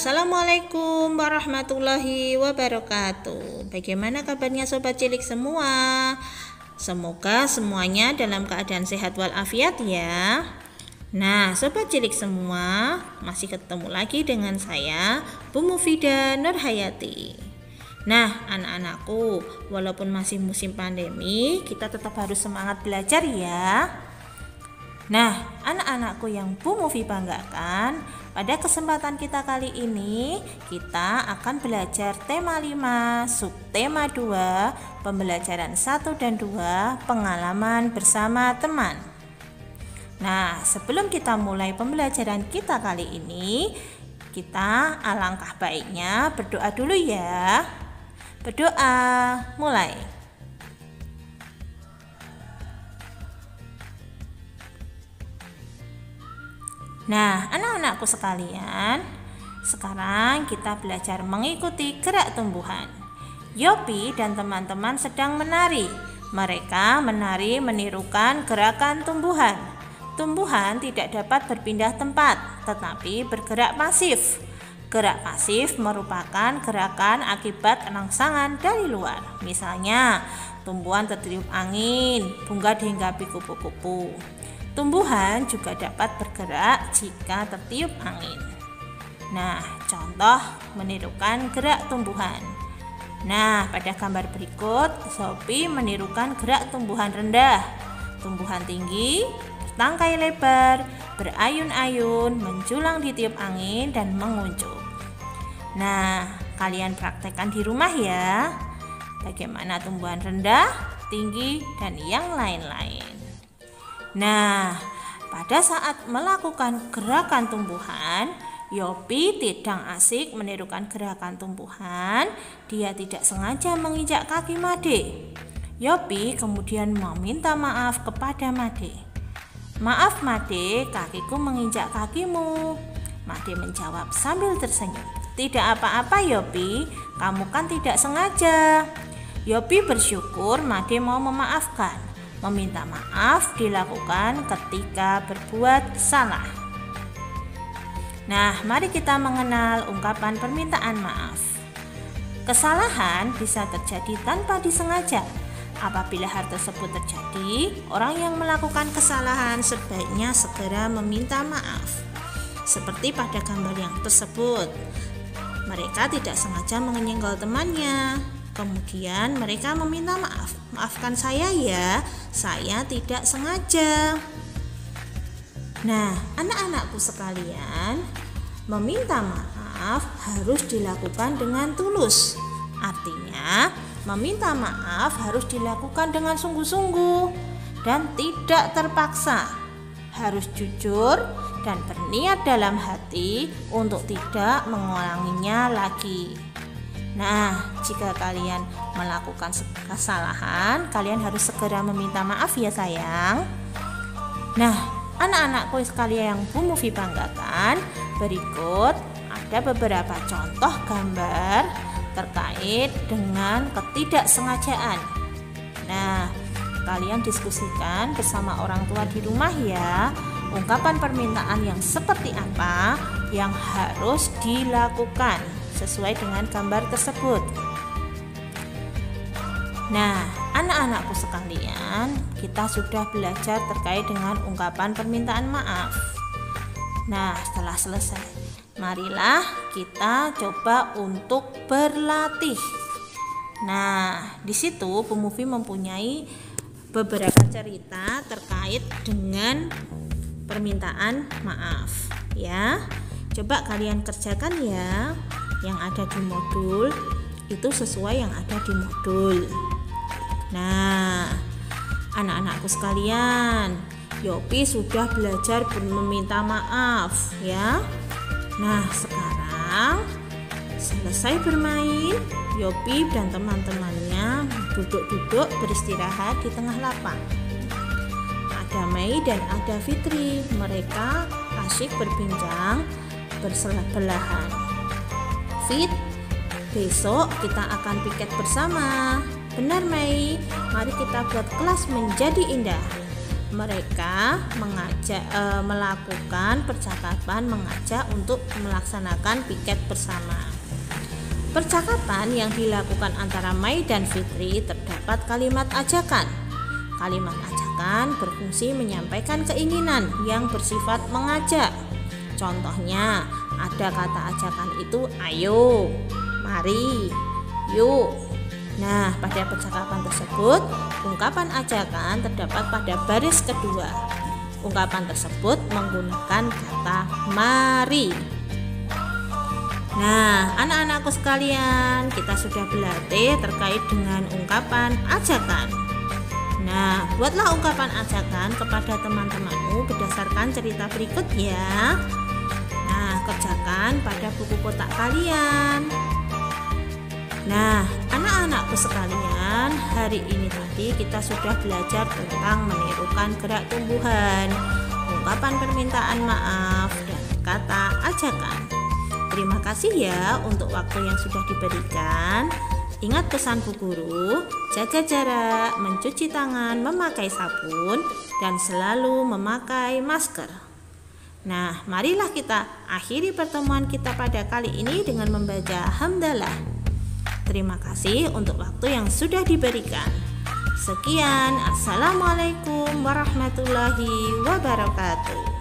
Assalamualaikum warahmatullahi wabarakatuh. Bagaimana kabarnya sobat cilik semua? Semoga semuanya dalam keadaan sehat walafiat ya. Nah, sobat cilik semua, masih ketemu lagi dengan saya, Bu Mufidah Nurhayati. Nah, anak-anakku, walaupun masih musim pandemi, kita tetap harus semangat belajar ya. Nah, anak-anakku yang Bu Mufi banggakan, pada kesempatan kita kali ini, kita akan belajar tema 5, subtema 2, pembelajaran 1 dan 2, pengalaman bersama teman. Nah, sebelum kita mulai pembelajaran kita kali ini, kita alangkah baiknya berdoa dulu ya. Berdoa, mulai. Nah, anak-anakku sekalian, sekarang kita belajar mengikuti gerak tumbuhan. Yopi dan teman-teman sedang menari. Mereka menari menirukan gerakan tumbuhan. Tumbuhan tidak dapat berpindah tempat, tetapi bergerak pasif. Gerak pasif merupakan gerakan akibat rangsangan dari luar. Misalnya, tumbuhan tertiup angin, bunga dihinggapi kupu-kupu. Tumbuhan juga dapat bergerak jika tertiup angin. Nah, contoh menirukan gerak tumbuhan. Nah, pada gambar berikut, Sophie menirukan gerak tumbuhan rendah. Tumbuhan tinggi, bertangkai lebar, berayun-ayun, menjulang di tiup angin, dan menguncup. Nah, kalian praktekkan di rumah ya. Bagaimana tumbuhan rendah, tinggi, dan yang lain-lain. Nah, pada saat melakukan gerakan tumbuhan, Yopi tidak asik menirukan gerakan tumbuhan. Dia tidak sengaja menginjak kaki Made. Yopi kemudian meminta maaf kepada Made. "Maaf Made, kakiku menginjak kakimu." Made menjawab sambil tersenyum. "Tidak apa-apa Yopi, kamu kan tidak sengaja." Yopi bersyukur Made mau memaafkan. Meminta maaf dilakukan ketika berbuat salah. Nah, mari kita mengenal ungkapan permintaan maaf. Kesalahan bisa terjadi tanpa disengaja. Apabila hal tersebut terjadi, orang yang melakukan kesalahan sebaiknya segera meminta maaf. Seperti pada gambar yang tersebut, mereka tidak sengaja menyenggol temannya. Kemudian mereka meminta maaf. "Maafkan saya ya, saya tidak sengaja." Nah, anak-anakku sekalian, meminta maaf harus dilakukan dengan tulus. Artinya, meminta maaf harus dilakukan dengan sungguh-sungguh dan tidak terpaksa. Harus jujur dan berniat dalam hati untuk tidak mengulanginya lagi. Nah, jika kalian melakukan kesalahan, kalian harus segera meminta maaf ya sayang. Nah, anak-anakku sekalian yang Bu Mufi banggakan, berikut ada beberapa contoh gambar terkait dengan ketidaksengajaan. Nah, kalian diskusikan bersama orang tua di rumah ya, ungkapan permintaan yang seperti apa yang harus dilakukan sesuai dengan gambar tersebut. Nah, anak-anakku sekalian, kita sudah belajar terkait dengan ungkapan permintaan maaf. Nah, setelah selesai, marilah kita coba untuk berlatih. Nah, di situ Bu Mufi mempunyai beberapa cerita terkait dengan permintaan maaf ya. Coba kalian kerjakan ya. Yang ada di modul itu sesuai yang ada di modul. Nah, anak-anakku sekalian, Yopi sudah belajar meminta maaf ya. Nah, sekarang selesai bermain, Yopi dan teman-temannya duduk-duduk beristirahat di tengah lapang. Ada Mei dan ada Fitri. Mereka asyik berbincang bersebelahan. "Fit, besok kita akan piket bersama." "Benar Mei, mari kita buat kelas menjadi indah." mereka melakukan percakapan mengajak untuk melaksanakan piket bersama. Percakapan yang dilakukan antara Mai dan Fitri terdapat kalimat ajakan. Kalimat ajakan berfungsi menyampaikan keinginan yang bersifat mengajak. Contohnya, ada kata ajakan itu ayo, mari, yuk. Nah, pada percakapan tersebut, ungkapan ajakan terdapat pada baris kedua. Ungkapan tersebut menggunakan kata mari. Nah, anak-anakku sekalian, kita sudah berlatih terkait dengan ungkapan ajakan. Nah, buatlah ungkapan ajakan kepada teman-temanmu berdasarkan cerita berikut ya. Nah, kerjakan pada buku kotak kalian. Nah, anak-anakku sekalian, hari ini tadi kita sudah belajar tentang menirukan gerak tumbuhan, ungkapan permintaan maaf, dan kata ajakan. Terima kasih ya untuk waktu yang sudah diberikan. Ingat pesan Bu Guru, jaga jarak, mencuci tangan, memakai sabun, dan selalu memakai masker. Nah, marilah kita akhiri pertemuan kita pada kali ini dengan membaca hamdalah. Terima kasih untuk waktu yang sudah diberikan. Sekian, Assalamualaikum warahmatullahi wabarakatuh.